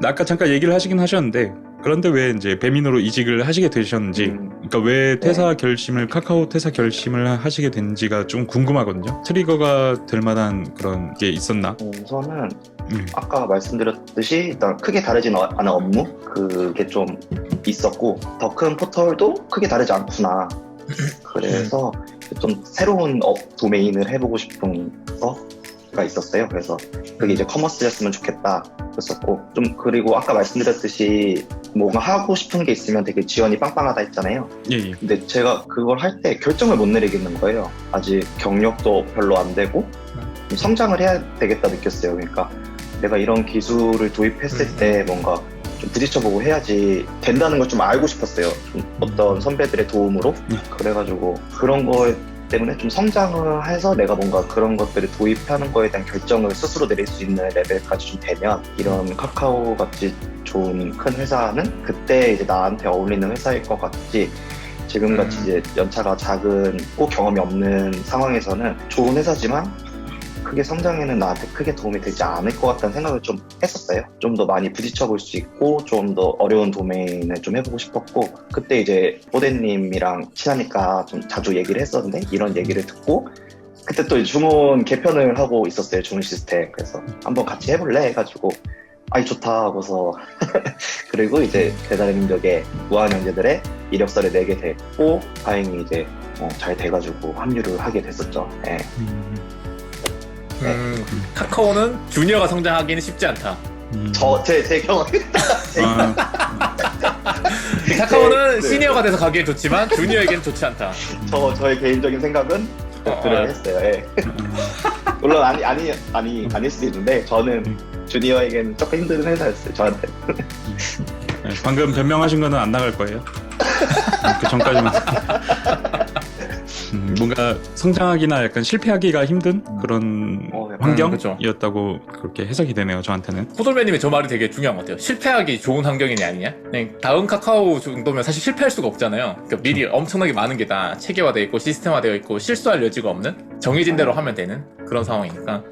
아까 잠깐 얘기를 하시긴 하셨는데 그런데 왜 이제 배민으로 이직을 하시게 되셨는지 그러니까 왜 퇴사 결심을 카카오 퇴사 결심을 하시게 된지가 좀 궁금하거든요. 트리거가 될 만한 그런 게 있었나? 우선은 아까 말씀드렸듯이 일단 크게 다르진 않은 업무 그게 좀 있었고 더 큰 포털도 크게 다르지 않구나. 그래서 좀 새로운 도메인을 해보고 싶은 거가 있었어요. 그래서 그게 이제 커머스였으면 좋겠다 그랬었고 좀 그리고 아까 말씀드렸듯이 뭔가 하고 싶은 게 있으면 되게 지원이 빵빵하다 했잖아요. 예. 근데 제가 그걸 할 때 결정을 못 내리겠는 거예요. 아직 경력도 별로 안 되고 좀 성장을 해야 되겠다 느꼈어요. 그러니까 내가 이런 기술을 도입했을 때 뭔가 좀 부딪혀보고 해야지 된다는 걸 좀 알고 싶었어요. 좀 어떤 선배들의 도움으로. 그래가지고 그런 거 때문에 좀 성장을 해서 내가 뭔가 그런 것들을 도입하는 거에 대한 결정을 스스로 내릴 수 있는 레벨까지 좀 되면 이런 카카오 같이 좋은 큰 회사는 그때 이제 나한테 어울리는 회사일 것 같지. 지금같이 이제 연차가 작은 꼭 경험이 없는 상황에서는 좋은 회사지만 크게 성장에는 나한테 크게 도움이 되지 않을 것 같다는 생각을 좀 했었어요. 좀 더 많이 부딪혀 볼 수 있고 좀 더 어려운 도메인을 좀 해보고 싶었고 그때 이제 뽀대님이랑 친하니까 좀 자주 얘기를 했었는데 이런 얘기를 듣고 그때 또 주문 개편을 하고 있었어요. 주문 시스템. 그래서 한번 같이 해볼래 해가지고 아이 좋다 하고서 그리고 이제 배달의 민족의 무한 형제들의 이력서를 내게 됐고 다행히 이제 잘 돼가지고 합류를 하게 됐었죠. 네. 카카오는 주니어가 성장하기는 쉽지 않다. 제 경험. 카카오는 네. 시니어가 돼서 가기엔 좋지만 주니어에겐 좋지 않다. 저의 개인적인 생각은 그래 했어요. 예. 물론 아닐 수도 있는데 저는 주니어에겐 조금 힘든 회사였어요. 저한테. 네, 방금 변명하신 거는 안 나갈 거예요. 그 전까지만. 뭔가 성장하기나 약간 실패하기가 힘든 그런 환경이었다고 그렇게 해석이 되네요. 저한테는. 호돌배님의 저 말이 되게 중요한 것 같아요. 실패하기 좋은 환경이냐 아니냐? 다음 카카오 정도면 사실 실패할 수가 없잖아요. 그러니까 미리 엄청나게 많은 게 다 체계화되어 있고 시스템화되어 있고 실수할 여지가 없는 정해진 대로 하면 되는 그런 상황이니까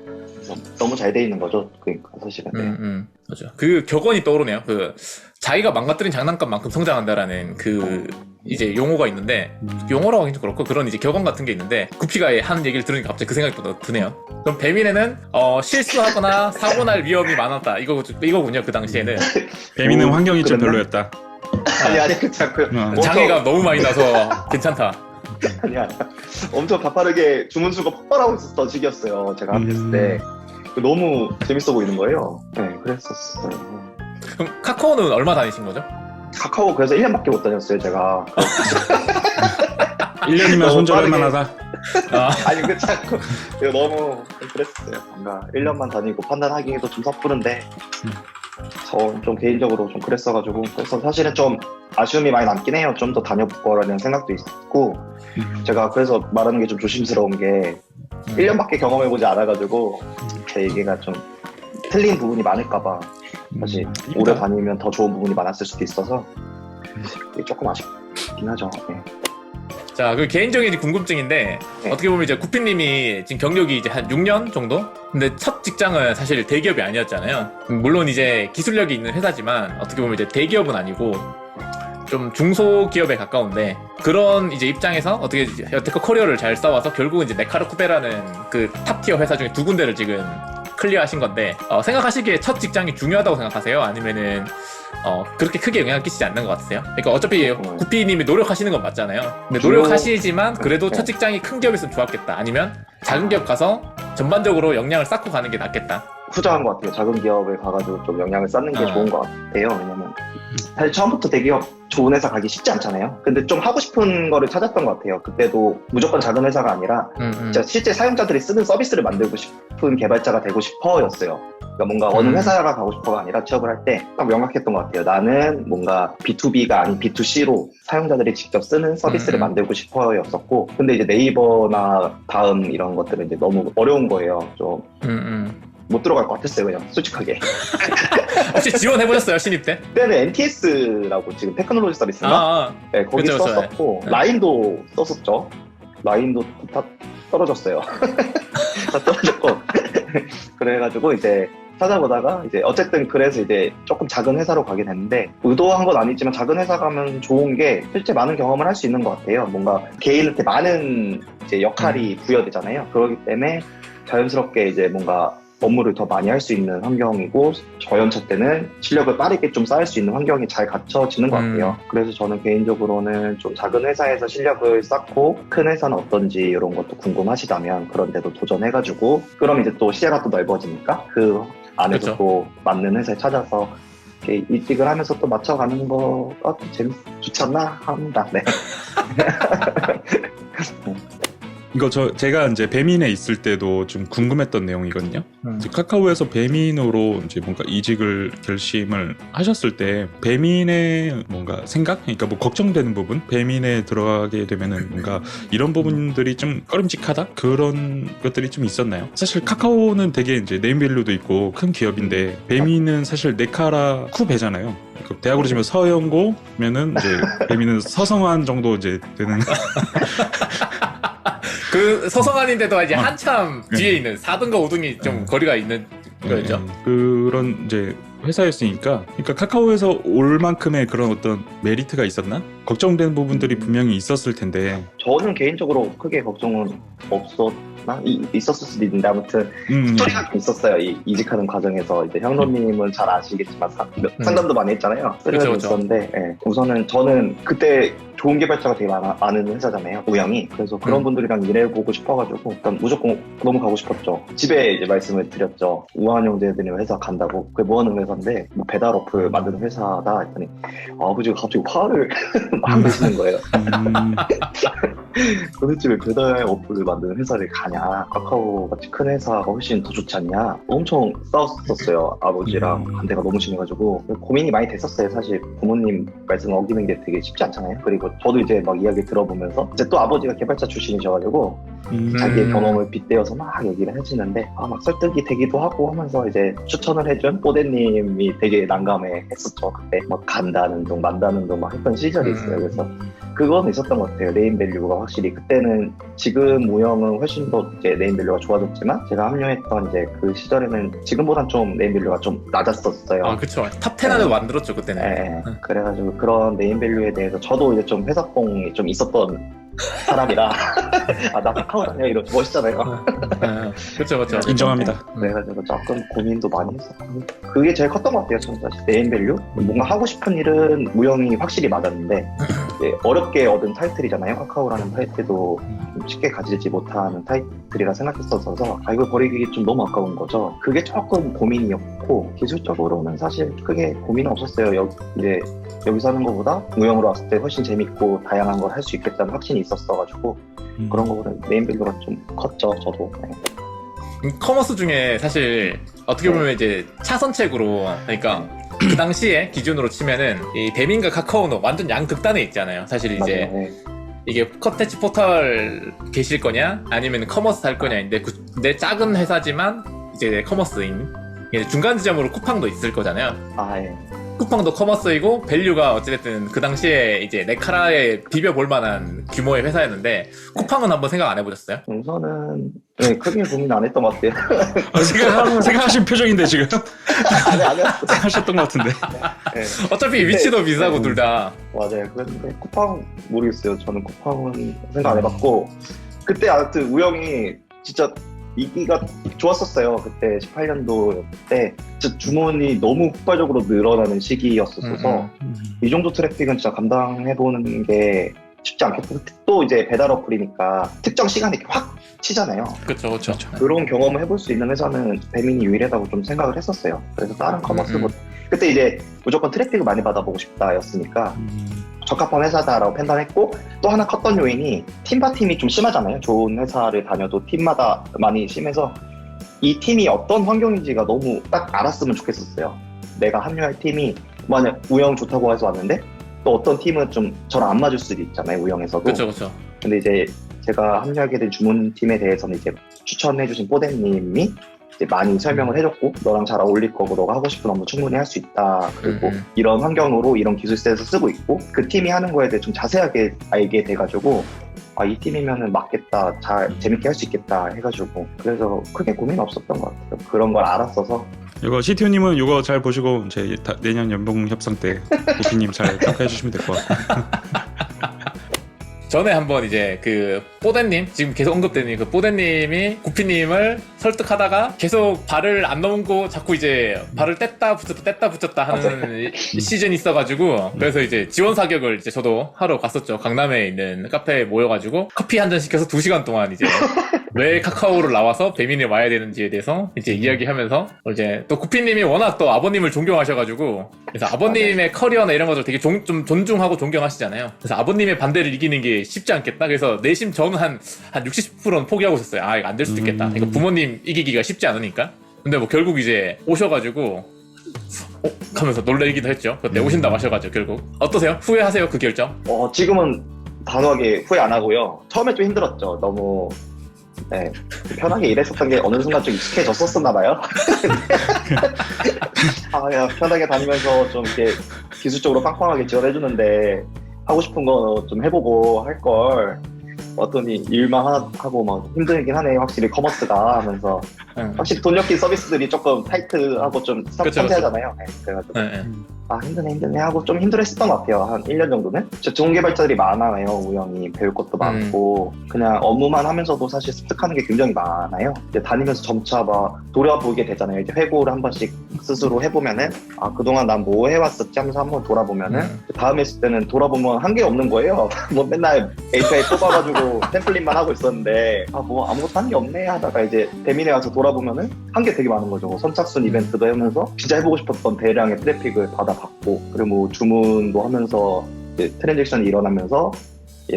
너무 잘 돼 있는 거죠. 그러니까 사실은. 그렇죠. 그 격언이 떠오르네요. 그 자기가 망가뜨린 장난감만큼 성장한다라는 그 이제 용어가 있는데 용어라고 하긴 좀 그렇고 그런 이제 격언 같은 게 있는데 구피가 하는 얘기를 들으니까 갑자기 그 생각이 또 드네요. 그럼 배민에는 실수하거나 사고 날 위험이 많았다 이거군요. 그 당시에는 배민은 환경이 좀 별로였다. 아니 그렇지 않고요. 장애가 너무 많이 나서 괜찮다. 아니야. 엄청 가파르게 주문수가 폭발하고 있었던 시기였어요. 제가 합류했을 때. 너무 재밌어 보이는 거예요. 네, 그랬었어요. 그럼 카카오는 얼마 다니신 거죠? 카카오 그래서 1년밖에 못 다녔어요, 제가. 1년이면 손절할 만하다. 아니, 그렇지 않고. 너무 그랬었어요. 뭔가 1년만 다니고 판단하기에도 좀 섣부른데, 저 좀 개인적으로 좀 그랬어가지고, 그래서 사실은 좀 아쉬움이 많이 남긴 해요. 좀 더 다녀볼 거라는 생각도 있고, 제가 그래서 말하는 게 좀 조심스러운 게, 1년밖에 경험해보지 않아가지고, 제 얘기가 좀 틀린 부분이 많을까봐, 사실 오래 다니면 더 좋은 부분이 많았을 수도 있어서, 조금 아쉽긴 하죠. 네. 자, 그 개인적인 궁금증인데 어떻게 보면 이제 구피님이 지금 경력이 이제 한 6년 정도? 근데 첫 직장은 사실 대기업이 아니었잖아요. 물론 이제 기술력이 있는 회사지만 어떻게 보면 이제 대기업은 아니고 좀 중소기업에 가까운데 그런 이제 입장에서 어떻게 여태껏 커리어를 잘 쌓아서 결국은 이제 네카르쿠베라는 그 탑티어 회사 중에 2군데를 지금 클리어하신 건데 생각하시기에 첫 직장이 중요하다고 생각하세요? 아니면은 그렇게 크게 영향을 끼치지 않는 것 같으세요? 그러니까 어차피 구피님이 노력하시는 건 맞잖아요. 근데 노력하시지만 그래도 첫 직장이 큰 기업이었으면 좋았겠다. 아니면 작은 기업 가서 전반적으로 역량을 쌓고 가는 게 낫겠다. 후자한 것 같아요. 작은 기업에 가가지고 좀 역량을 쌓는 게 좋은 것 같아요. 왜냐면 사실 처음부터 대기업 좋은 회사 가기 쉽지 않잖아요. 근데 좀 하고 싶은 거를 찾았던 것 같아요. 그때도 무조건 작은 회사가 아니라 진짜 실제 사용자들이 쓰는 서비스를 만들고 싶은 개발자가 되고 싶어였어요. 그러니까 뭔가 어느 회사가 가고 싶어가 아니라 취업을 할 때 딱 명확했던 것 같아요. 나는 뭔가 B2B가 아닌 B2C로 사용자들이 직접 쓰는 서비스를 만들고 싶어였었고, 근데 이제 네이버나 다음 이런 것들은 이제 너무 어려운 거예요. 좀 못 들어갈 것 같았어요, 그냥 솔직하게. 혹시 지원해보셨어요, 신입 때? 그때는 NTS라고 지금 테크놀로지 서비스인가? 네, 거기 그쵸, 썼었고 네. 라인도 썼었죠. 라인도 다 떨어졌어요. 다 떨어졌고 그래가지고 이제 찾아보다가 이제 어쨌든 그래서 이제 조금 작은 회사로 가게 됐는데 의도한 건 아니지만 작은 회사 가면 좋은 게 실제 많은 경험을 할 수 있는 것 같아요. 뭔가 개인한테 많은 이제 역할이 부여되잖아요. 그렇기 때문에 자연스럽게 이제 뭔가 업무를 더 많이 할 수 있는 환경이고 저연차 때는 실력을 빠르게 좀 쌓을 수 있는 환경이 잘 갖춰지는 것 같아요. 그래서 저는 개인적으로는 좀 작은 회사에서 실력을 쌓고 큰 회사는 어떤지 이런 것도 궁금하시다면 그런 데도 도전해가지고 그럼 이제 또 시야가 또 넓어지니까 그 안에서 그렇죠. 또 맞는 회사에 찾아서 이렇게 이직을 하면서 또 맞춰가는 거가 좋지 않나 합니다. 네. 이거 제가 이제 배민에 있을 때도 좀 궁금했던 내용이거든요. 이제 카카오에서 배민으로 이제 뭔가 이직을 결심을 하셨을 때 배민의 뭔가 생각, 그러니까 뭐 걱정되는 부분, 배민에 들어가게 되면은 뭔가 이런 부분들이 좀 꺼림직하다 그런 것들이 좀 있었나요? 사실 카카오는 되게 이제 네임밸류도 있고 큰 기업인데 배민은 사실 네카라 쿠배잖아요. 대학으로 치면 서영고면은 이제 배민은 서성한 정도 이제 되는. 그 서성한인데도 이제 한참 뒤에 있는 4등과 5등이 좀 거리가 있는 거였죠. 그런 이제 회사였으니까, 그러니까 카카오에서 올 만큼의 그런 어떤 메리트가 있었나? 걱정되는 부분들이 분명히 있었을 텐데. 저는 개인적으로 크게 걱정은 없었나? 있었을 수도 있는데 아무튼 스토리가 좀 있었어요. 이직하는 과정에서 이제 형로님은 잘 아시겠지만 상담도 많이 했잖아요. 스토리가 좀 있었는데 우선은 저는 그때 좋은 개발자가 되게 많은 회사잖아요. 우영이. 그래서 그런 분들이랑 일해보고 싶어가지고 일단 무조건 너무 가고 싶었죠. 집에 이제 말씀을 드렸죠. 우한 형제들이 회사 간다고. 그게 뭐 하는 회사인데 뭐 배달 어플 만드는 회사다 했더니 아버지가 갑자기 화를 막 내시는 거예요. 도대체 왜 배달 어플을 만드는 회사를 가냐? 카카오 같이 큰 회사가 훨씬 더 좋지 않냐? 엄청 싸웠었어요. 아버지랑 반대가 너무 심해가지고 고민이 많이 됐었어요. 사실 부모님 말씀 어기는 게 되게 쉽지 않잖아요. 그리고 저도 이제 막 이야기 들어보면서 이제 또 아버지가 개발자 출신이셔가지고 자기의 경험을 빗대어서 막 얘기를 해주는데 막 설득이 되기도 하고 하면서 이제 추천을 해준 뽀대님이 되게 난감해 했었죠. 그때 막 간다는 둥 만다는 둥 막 했던 시절이 있어요. 그래서 그건 있었던 것 같아요. 네임밸류가 확실히 그때는 지금 우영은 훨씬 더 이제 네임밸류가 좋아졌지만 제가 합류했던 이제 그 시절에는 지금보단 좀 네임밸류가 좀 낮았었어요. 아 그쵸. 탑10 안에도 만들었죠 그때는. 네. 그래가지고 그런 네임밸류에 대해서 저도 이제 좀 회사뽕이 좀 있었던 사람이라 나 카카오 다녀 이러 멋있잖아요. 그렇죠. 인정합니다. 그래가지고 조금 고민도 많이 했었고 그게 제일 컸던 것 같아요. 저는 사실 네임밸류 뭔가 하고 싶은 일은 우영이 확실히 맞았는데 어렵게 얻은 타이틀이잖아요. 카카오라는 타이틀도 쉽게 가지지 못하는 타이틀이라 생각했어서 이걸 버리기 좀 너무 아까운 거죠. 그게 조금 고민이었고 기술적으로는 사실 크게 고민은 없었어요. 이제 여기서 하는 것보다 우영으로 왔을 때 훨씬 재밌고 다양한 걸 할 수 있겠다는 확신이 있었어가지고 그런 거보다 네임밸류가 좀 컸죠. 저도. 커머스 중에 사실 어떻게 보면 이제 차선책으로 그러니까 그 당시에 기준으로 치면은 이 배민과 카카오는 완전 양극단에 있잖아요. 사실 이제 맞아요. 이게 컨텐츠 포털 계실 거냐 아니면 커머스 할 거냐인데 근데 작은 회사지만 이제 커머스인 중간 지점으로 쿠팡도 있을 거잖아요. 예. 쿠팡도 커머스이고 밸류가 어찌됐든 그 당시에 이제 네카라에 비벼볼 만한 규모의 회사였는데 쿠팡은 한번 생각 안 해보셨어요? 우선은 크게 고민 안 했던 것 같아요. 생각하신 표정인데 지금 안 했어요. 하셨던 것 같은데. 네. 어차피 위치도 비싸고 둘 다. 맞아요. 그런데 쿠팡 모르겠어요. 저는 쿠팡은 생각 안 해봤고 그때 아무튼 우영이 진짜 인기가 좋았었어요. 그때 18년도 때 진짜 주문이 너무 폭발적으로 늘어나는 시기였었어서 이 정도 트래픽은 진짜 감당해보는 게 쉽지 않겠고 또 이제 배달 어플이니까 특정 시간에 확 치잖아요. 그렇죠. 그런 경험을 해볼 수 있는 회사는 배민이 유일하다고 좀 생각을 했었어요. 그래서 다른 커머스 그때 이제 무조건 트래픽을 많이 받아보고 싶다였으니까 적합한 회사다라고 판단했고 또 하나 컸던 요인이 팀바 팀이 좀 심하잖아요. 좋은 회사를 다녀도 팀마다 많이 심해서 이 팀이 어떤 환경인지가 너무 딱 알았으면 좋겠었어요. 내가 합류할 팀이 만약 우영 좋다고 해서 왔는데 또 어떤 팀은 좀 저랑 안 맞을 수도 있잖아요. 우영에서도. 그렇죠. 근데 이제 제가 합류하게 된 주문팀에 대해서는 이제 추천해주신 뽀대님이 이제 많이 설명을 해줬고 너랑 잘 어울릴 거고 너가 하고 싶은 업무 충분히 할 수 있다. 그리고 이런 환경으로 이런 기술셋에서 쓰고 있고 그 팀이 하는 거에 대해 좀 자세하게 알게 돼가지고 이 팀이면은 맞겠다. 잘 재밌게 할 수 있겠다 해가지고 그래서 크게 고민 없었던 것 같아요. 그런 걸 알았어서 이거 CTO님은 이거 잘 보시고 이제 내년 연봉 협상 때 구피님 잘 평가해 주시면 될 것 같아요. 전에 한번 이제 그 뽀대님 지금 계속 언급되는 그 뽀대님이 구피님을 설득하다가 계속 발을 안 넘고 자꾸 이제 발을 뗐다 붙였다 하는 시즌이 있어가지고 그래서 이제 지원 사격을 이제 저도 하러 갔었죠. 강남에 있는 카페에 모여가지고 커피 한 잔 시켜서 2시간 동안 이제 왜 카카오를 나와서 배민에 와야 되는지에 대해서 이제 이야기하면서 이제 또 구피님이 워낙 또 아버님을 존경하셔가지고 그래서 아버님의 커리어나 이런 것들 되게 좀 존중하고 존경하시잖아요. 그래서 아버님의 반대를 이기는 게 쉽지 않겠다. 그래서 내심 저는 한 60%는 포기하고 있었어요. 아 이거 안 될 수도 있겠다. 이거 부모님 이기기가 쉽지 않으니까. 근데 뭐 결국 이제 오셔가지고 하면서 놀라기도 했죠. 그때 오신다고 하셔가지고 결국 어떠세요? 후회하세요 그 결정? 지금은 단호하게 후회 안 하고요. 처음에 좀 힘들었죠. 너무 네, 편하게 일했었던 게 어느 순간 좀 익숙해졌었나 봐요. 그냥 편하게 다니면서 좀 이렇게 기술적으로 빵빵하게 지원해주는데 하고 싶은 거 좀 해보고 할 걸 어떠니 일만 하고 막 힘들긴 하네 확실히 커머스가 하면서 확실히 돈 엮인 서비스들이 조금 타이트하고 좀 섬세하잖아요. 네, 그래가지고 힘드네 하고 좀 힘들었었던 것 같아요. 한 1년 정도는. 좋은 개발자들이 많아요. 우영이 배울 것도 많고 그냥 업무만 하면서도 사실 습득하는 게 굉장히 많아요. 이제 다니면서 점차 막 돌아보게 되잖아요. 이제 회고를 한 번씩 스스로 해보면은 그동안 난 뭐 해왔었지 하면서 한번 돌아보면은 다음에 있을 때는 돌아보면 한 게 없는 거예요. 뭐 맨날 API 뽑아가지고 템플릿만 하고 있었는데 뭐 아무것도 한 게 없네 하다가 이제 배민에 와서 돌아보면은 한 게 되게 많은 거죠. 선착순 이벤트도 하면서 진짜 해보고 싶었던 대량의 트래픽을 받아봤고 그리고 뭐 주문도 하면서 이제 트랜잭션이 일어나면서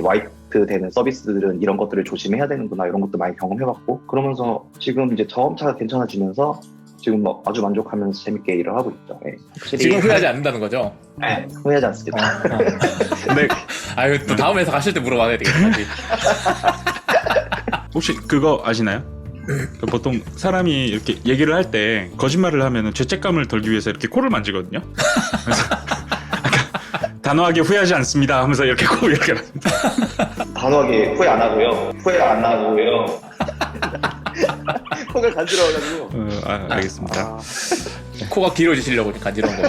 화이트 되는 서비스들은 이런 것들을 조심해야 되는구나 이런 것도 많이 경험해봤고 그러면서 지금 이제 점차 괜찮아지면서 지금 뭐 아주 만족하면서 재밌게 일을 하고 있죠. 네. 지금 후회하지 않는다는 거죠? 네, 후회하지 않습니다. 근데 또 다음 회사 가실 때 물어봐야 되겠다. 혹시 그거 아시나요? 보통 사람이 이렇게 얘기를 할 때 거짓말을 하면 죄책감을 덜기 위해서 이렇게 코를 만지거든요. 그래서 단호하게 후회하지 않습니다 하면서 이렇게 코 이렇게 단호하게 후회 안 하고요. 코가 간지러워가지고. 알겠습니다. 코가 길어지시려고 간지러운 거.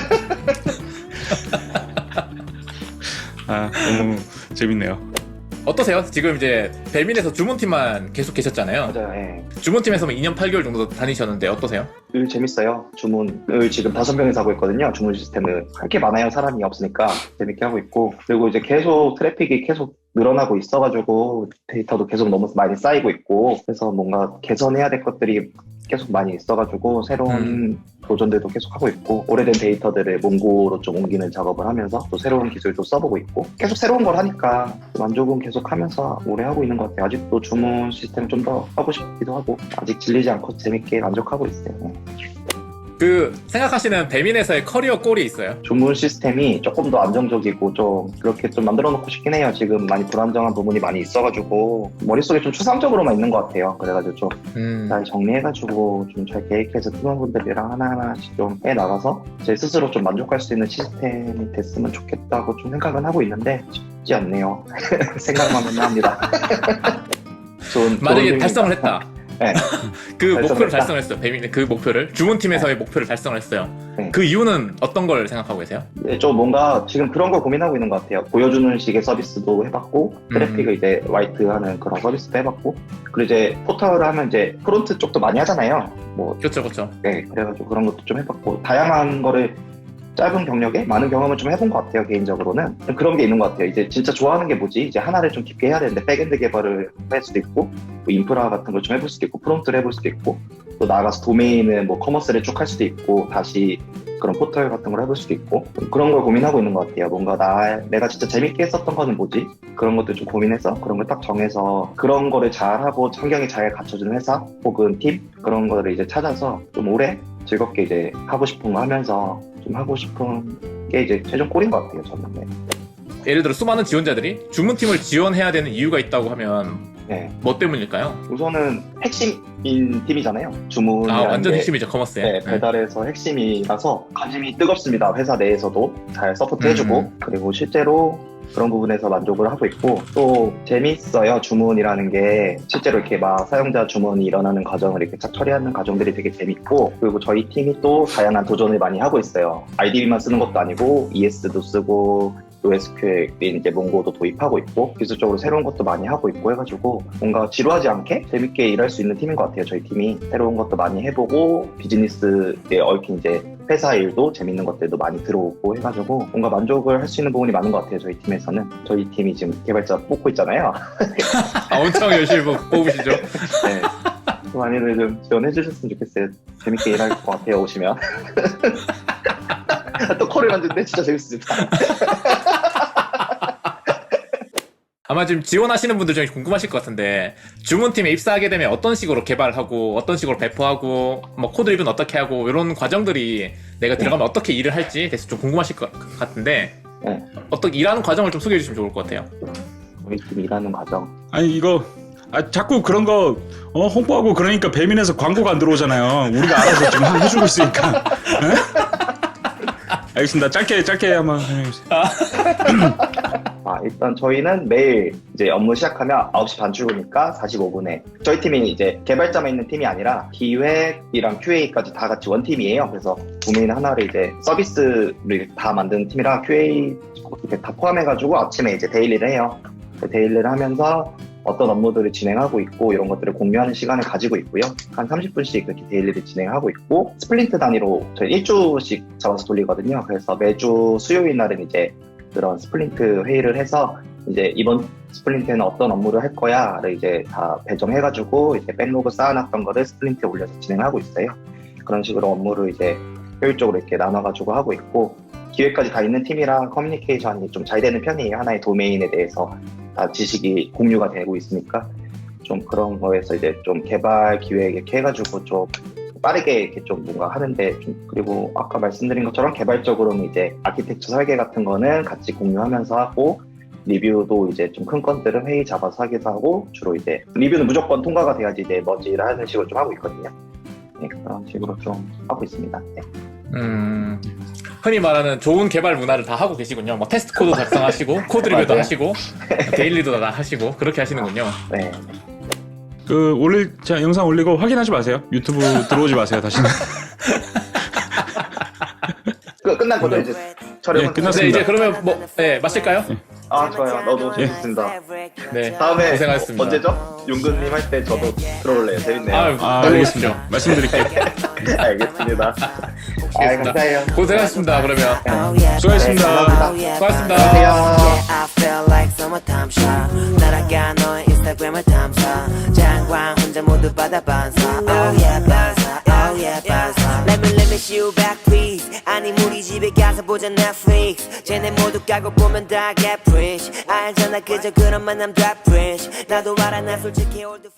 너무 재밌네요. 어떠세요? 지금 이제 배민에서 주문팀만 계속 계셨잖아요. 맞아요. 네. 주문팀에서는 2년 8개월 정도 다니셨는데 어떠세요? 일 재밌어요. 주문을 지금 5명이서 하고 있거든요. 주문 시스템을. 할 게 많아요. 사람이 없으니까 재밌게 하고 있고 그리고 이제 계속 트래픽이 계속 늘어나고 있어가지고 데이터도 계속 너무 많이 쌓이고 있고 그래서 뭔가 개선해야 될 것들이 계속 많이 있어가지고 새로운 도전들도 계속 하고 있고 오래된 데이터들을 몽고로 좀 옮기는 작업을 하면서 또 새로운 기술도 써보고 있고 계속 새로운 걸 하니까 만족은 계속 하면서 오래 하고 있는 것 같아요. 아직도 주문 시스템 좀 더 하고 싶기도 하고 아직 질리지 않고 재밌게 만족하고 있어요. 그 생각하시는 배민에서의 커리어 골이 있어요? 주문 시스템이 조금 더 안정적이고 좀 그렇게 좀 만들어 놓고 싶긴 해요. 지금 많이 불안정한 부분이 많이 있어가지고 머릿속에 좀 추상적으로만 있는 것 같아요. 그래가지고 좀 잘 정리해가지고 좀 잘 계획해서 팀원분들이랑 하나하나씩 좀 해나가서 제 스스로 좀 만족할 수 있는 시스템이 됐으면 좋겠다고 좀 생각은 하고 있는데 쉽지 않네요. 생각만 하면 합니다. 만약에 달성을 했다. 네. 그 목표를 달성했어요. 배민의 그 목표를 주문팀에서의 목표를 달성을 했어요. 네. 그 이유는 어떤 걸 생각하고 계세요? 네, 좀 뭔가 지금 그런 걸 고민하고 있는 것 같아요. 보여주는 식의 서비스도 해봤고 트래픽을 이제 화이트하는 그런 서비스도 해봤고 그리고 이제 포털을 하면 이제 프론트 쪽도 많이 하잖아요. 뭐 그렇죠. 네, 그래가지고 그런 것도 좀 해봤고 다양한 거를 짧은 경력에 많은 경험을 좀 해본 것 같아요. 개인적으로는 좀 그런 게 있는 것 같아요. 이제 진짜 좋아하는 게 뭐지? 이제 하나를 좀 깊게 해야 되는데 백엔드 개발을 할 수도 있고 뭐 인프라 같은 걸 좀 해볼 수도 있고 프론트를 해볼 수도 있고 또 나아가서 도메인을 뭐 커머스를 쭉 할 수도 있고 다시 그런 포털 같은 걸 해볼 수도 있고 그런 걸 고민하고 있는 것 같아요. 뭔가 내가 진짜 재밌게 했었던 거는 뭐지? 그런 것들 좀 고민해서 그런 걸 딱 정해서 그런 거를 잘하고 환경이 잘 갖춰주는 회사 혹은 팀 그런 거를 이제 찾아서 좀 오래 즐겁게 이제 하고 싶은 거 하면서 좀 하고 싶은 게 이제 최종 골인 것 같아요. 저는. 네. 예를 들어 수많은 지원자들이 주문팀을 지원해야 되는 이유가 있다고 하면 네. 뭐 때문일까요? 우선은 핵심인 팀이잖아요. 주문. 완전 핵심이죠. 커머스에. 네, 배달에서 핵심이라서 관심이 뜨겁습니다. 회사 내에서도 잘 서포트해주고 그리고 실제로 그런 부분에서 만족을 하고 있고 또 재밌어요. 주문이라는 게 실제로 이렇게 막 사용자 주문이 일어나는 과정을 이렇게 쫙 처리하는 과정들이 되게 재밌고 그리고 저희 팀이 또 다양한 도전을 많이 하고 있어요. IDB만 쓰는 것도 아니고 ES도 쓰고 NoSQL 이제 몽고도 도입하고 있고 기술적으로 새로운 것도 많이 하고 있고 해가지고 뭔가 지루하지 않게 재밌게 일할 수 있는 팀인 것 같아요. 저희 팀이 새로운 것도 많이 해보고 비즈니스에 얽힌 이제 회사 일도 재밌는 것들도 많이 들어오고 해가지고 뭔가 만족을 할 수 있는 부분이 많은 것 같아요. 저희 팀에서는 저희 팀이 지금 개발자 뽑고 있잖아요. 엄청 열심히 뽑으시죠. 네. 많이들 좀 지원해 주셨으면 좋겠어요. 재밌게 일할 것 같아요. 오시면. 또 콜을 만드는데 진짜 재밌습니다. 아마 지금 지원하시는 분들 중에 궁금하실 것 같은데 주문팀에 입사하게 되면 어떤 식으로 개발하고 어떤 식으로 배포하고 뭐 코드 리뷰는 어떻게 하고 이런 과정들이 내가 들어가면 어떻게 일을 할지 대해서 좀 궁금하실 것 같은데 어떻게 일하는 과정을 좀 소개해 주시면 좋을 것 같아요. 우리 팀 일하는 과정. 아니 이거 자꾸 그런 거 홍보하고 그러니까 배민에서 광고가 안 들어오잖아요. 우리가 알아서 좀 해주고 있으니까. 알겠습니다. 짧게 한번 해주세요. 일단 저희는 매일 이제 업무 시작하면 9시 반 출근이니까 45분에 저희 팀이 이제 개발자만 있는 팀이 아니라 기획이랑 QA까지 다 같이 원팀이에요. 그래서 도메인 하나를 이제 서비스를 다 만드는 팀이라 QA 이렇게 다 포함해가지고 아침에 이제 데일리를 해요. 데일리를 하면서 어떤 업무들을 진행하고 있고 이런 것들을 공유하는 시간을 가지고 있고요. 한 30분씩 그렇게 데일리를 진행하고 있고 스플린트 단위로 저희 1주씩 잡아서 돌리거든요. 그래서 매주 수요일 날은 이제 그런 스플린트 회의를 해서 이제 이번 스플린트에는 어떤 업무를 할 거야를 이제 다 배정해가지고 이제 백로그 쌓아놨던 거를 스플린트에 올려서 진행하고 있어요. 그런 식으로 업무를 이제 효율적으로 이렇게 나눠가지고 하고 있고 기획까지 다 있는 팀이라 커뮤니케이션이 좀 잘 되는 편이에요. 하나의 도메인에 대해서 다 지식이 공유가 되고 있으니까 좀 그런 거에서 이제 좀 개발 기획 이렇게 해가지고 좀 빠르게 이렇게 좀 뭔가 하는데 좀 그리고 아까 말씀드린 것처럼 개발적으로는 이제 아키텍처 설계 같은 거는 같이 공유하면서 하고 리뷰도 이제 좀 큰 건들은 회의 잡아서 하기도 하고 주로 이제 리뷰는 무조건 통과가 돼야지 이제 머지를 하는 식으로 좀 하고 있거든요. 네, 그런 식으로 좀 하고 있습니다. 네. 흔히 말하는 좋은 개발 문화를 다 하고 계시군요. 뭐 테스트 코드 작성하시고 코드 리뷰도 하시고 데일리도 다 하시고 그렇게 하시는군요. 네. 자, 영상 올리고 확인하지 마세요. 유튜브 들어오지 마세요, 다시는. 끝난 거죠 이제 촬영은? 네, 끝났습니다. 네, 이제 그러면 뭐 마실까요? 좋아요. 너도 재밌습니다. 네. 다음에 고생하셨습니다. 언제죠? 윤근님 할 때 저도 들어올래요. 재밌네요. 알겠습니다. 말씀드릴게요. 알겠습니다. 알겠습니다. 감사해요. 고생하셨습니다. 그러면 수고하셨습니다. 수고하셨습니다. I feel like summertime shot 날아가 너의 인스타그램을 탐사 장광 혼자 모두 받아 반사 Oh yeah 반사 Oh yeah 반사 Let me see you back please 아니 우리 집에 가서 보자 Netflix 쟤네 모두 까고 보면 다 get rich 알잖아 그저 그런 만남 다 fresh 나도 알아 나 솔직히 old